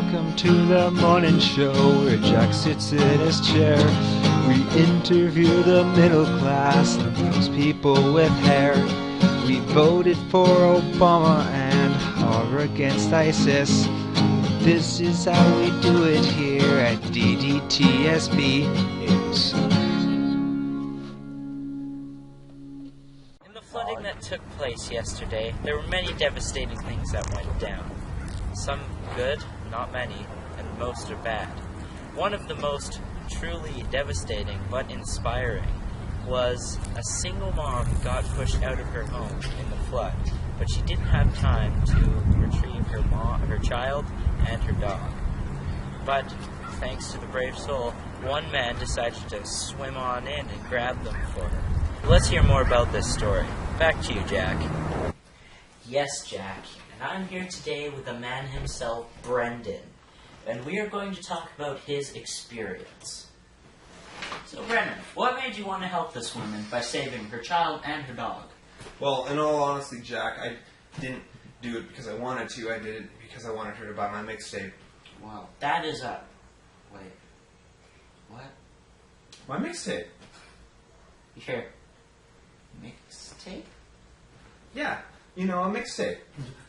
Welcome to the morning show where Jack sits in his chair. We interview the middle class and those people with hair. We voted for Obama and are against ISIS. This is how we do it here at DDTSB News. In the flooding that took place yesterday, there were many devastating things that went down. Some good, not many, and most are bad. One of the most truly devastating but inspiring was a single mom who got pushed out of her home in the flood, but she didn't have time to retrieve her child and her dog. But thanks to the brave soul, one man decided to swim on in and grab them for her. Let's hear more about this story. Back to you, Jack. Yes, Jack, and I'm here today with the man himself, Brendan, and we are going to talk about his experience. So, Brendan, what made you want to help this woman by saving her child and her dog? Well, in all honesty, Jack, I didn't do it because I wanted to. I did it because I wanted her to buy my mixtape. Wow, that is a... Wait. What? My mixtape? Your mixtape? Yeah, you know, a mixtape.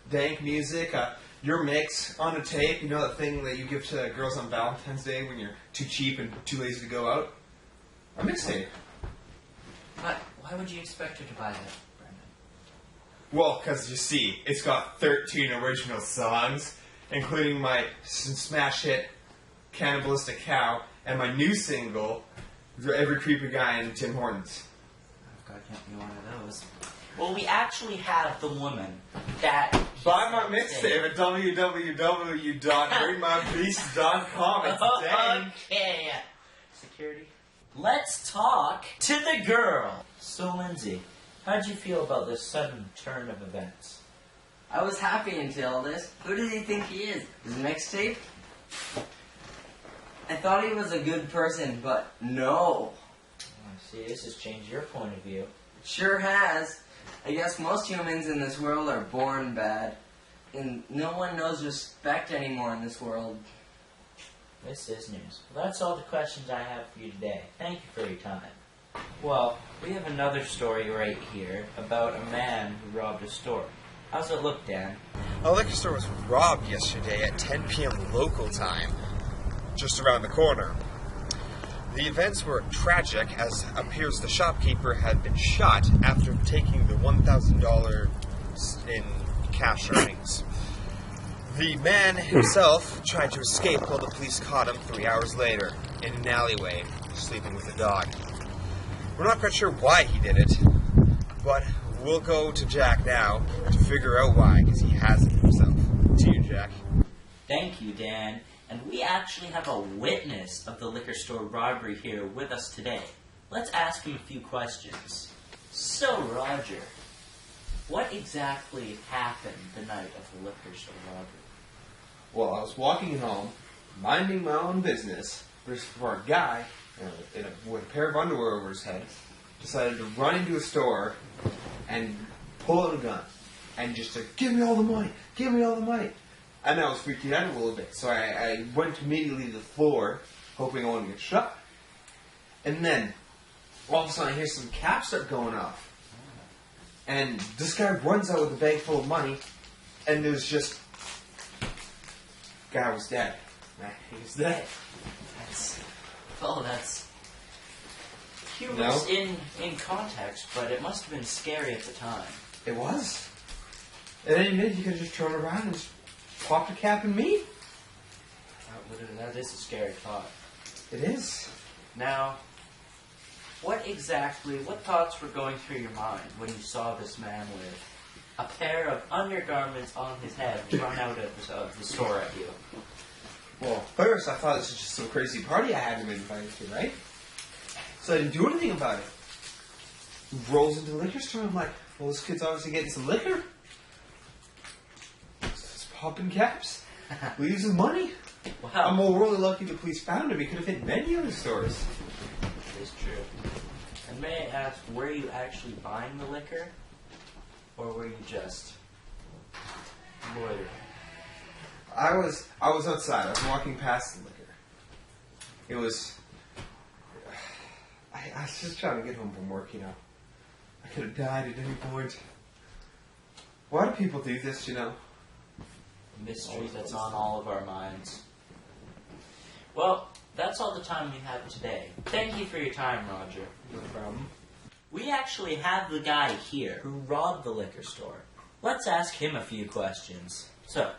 Dank music, your mix on a tape, you know that thing that you give to girls on Valentine's Day when you're too cheap and too lazy to go out? A mixtape. But why would you expect her to buy that, Brendan? Well, because you see, it's got 13 original songs, including my smash hit, Cannibalistic Cow, and my new single, Every Creepy Guy in Tim Hortons. Oh, God, can't be one of those. Well, we actually have the woman that... Buy my mixtape at www.bringmybeast.com. It's dang. Okay. Security. Let's talk to the girl. So, Lindsay, how'd you feel about this sudden turn of events? I was happy until this. Who does he think he is? His mixtape? I thought he was a good person, but no. I see, this has changed your point of view. It sure has. I guess most humans in this world are born bad. And no one knows respect anymore in this world. This is news. Well, that's all the questions I have for you today. Thank you for your time. Well, we have another story right here about a man who robbed a store. How's it look, Dan? A liquor store was robbed yesterday at 10 p.m. local time, just around the corner. The events were tragic, as it appears the shopkeeper had been shot after taking the $1,000 in cash earnings. The man himself tried to escape while the police caught him 3 hours later in an alleyway, sleeping with a dog. We're not quite sure why he did it, but we'll go to Jack now to figure out why, because he has it himself. To you, Jack. Thank you, Dan. And we actually have a witness of the liquor store robbery here with us today. Let's ask him a few questions. So, Roger, what exactly happened the night of the liquor store robbery? Well, I was walking home, minding my own business, before a guy with a pair of underwear over his head decided to run into a store and pull out a gun and just say, "Give me all the money! Give me all the money!" And I was freaking out a little bit, so I went immediately to the floor, hoping I wouldn't get shot. And then, all of a sudden, I hear some caps start going off. And this guy runs out with a bag full of money, and there's just... guy was dead. He was dead. That's humorous in context, but it must have been scary at the time. It was. At any minute, you could just turn around and just pop a cap in me. That is a scary thought. It is. Now, what thoughts were going through your mind when you saw this man with a pair of undergarments on his head run out of the store at you? Well, first I thought this was just some crazy party I hadn't been invited to, right? So I didn't do anything about it. He rolls into the liquor store, I'm like, well, this kid's obviously getting some liquor. Just popping caps. Leaves his money. Wow. I'm really lucky the police found him. He could have hit many other stores. That is true. And may I ask, were you actually buying the liquor? Or were you just loitering? I was outside. I was walking past the liquor. It was. I was just trying to get home from work, you know. I could have died at any point. Why do people do this, you know? Mystery that's on all of our minds. Well, that's all the time we have today. Thank you for your time, Roger. No problem. We actually have the guy here who robbed the liquor store. Let's ask him a few questions. So,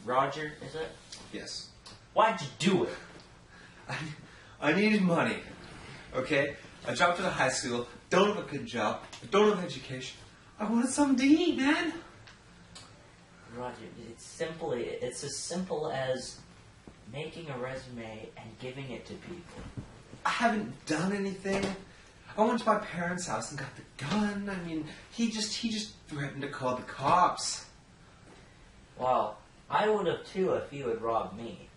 Roger, is it? Yes. Why'd you do it? I needed money. Okay? I dropped out of high school, don't have a good job, I don't have education. I wanted something to eat, man. Roger, it's as simple as making a resume and giving it to people. I haven't done anything. I went to my parents' house and got the gun. I mean, he just threatened to call the cops. Well, I would have too if you had robbed me.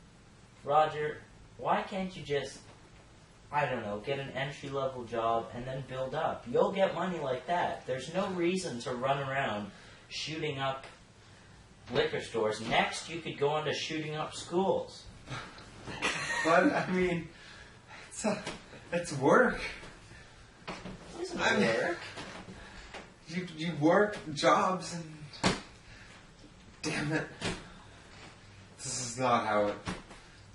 Roger, why can't you just, I don't know, get an entry-level job and then build up? You'll get money like that. There's no reason to run around shooting up liquor stores. Next, you could go into shooting up schools. But, I mean, it's work. It isn't work. You work jobs and... Damn it. This is not how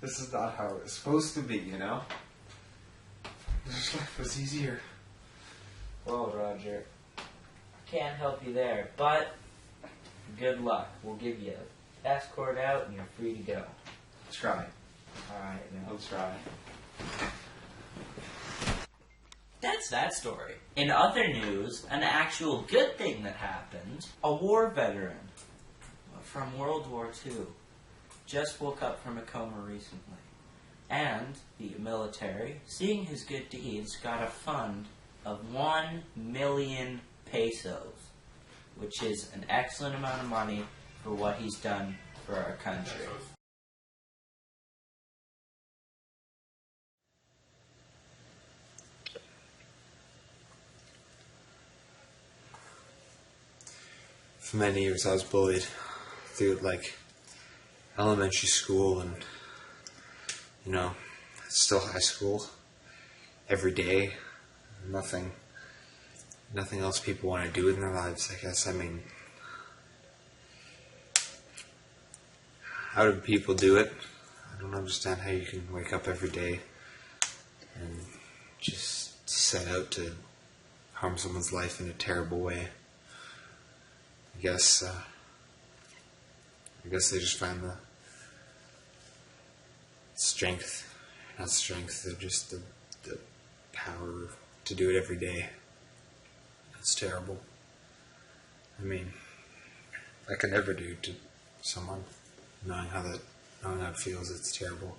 it's supposed to be, you know? This life was easier. Well, Roger, I can't help you there, but good luck. We'll give you an escort out and you're free to go. Try. Alright, now. I'll try. That's that story. In other news, an actual good thing that happened, a war veteran from World War II just woke up from a coma recently. And the military, seeing his good deeds, got a fund of 1 million pesos, which is an excellent amount of money for what he's done for our country. For many years I was bullied through elementary school and still high school. Every day. Nothing else people want to do in their lives, I guess. I mean, how do people do it? I don't understand how you can wake up every day and just set out to harm someone's life in a terrible way. I guess they just find the strength, not strength, they're just the power to do it every day. It's terrible. I mean, I could never do to someone, knowing how it feels. It's terrible.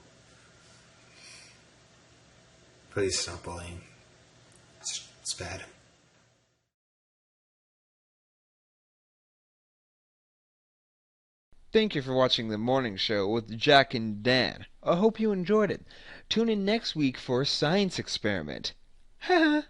Please stop bullying. It's bad. Thank you for watching the morning show with Jack and Dan. I hope you enjoyed it. Tune in next week for a science experiment. Haha.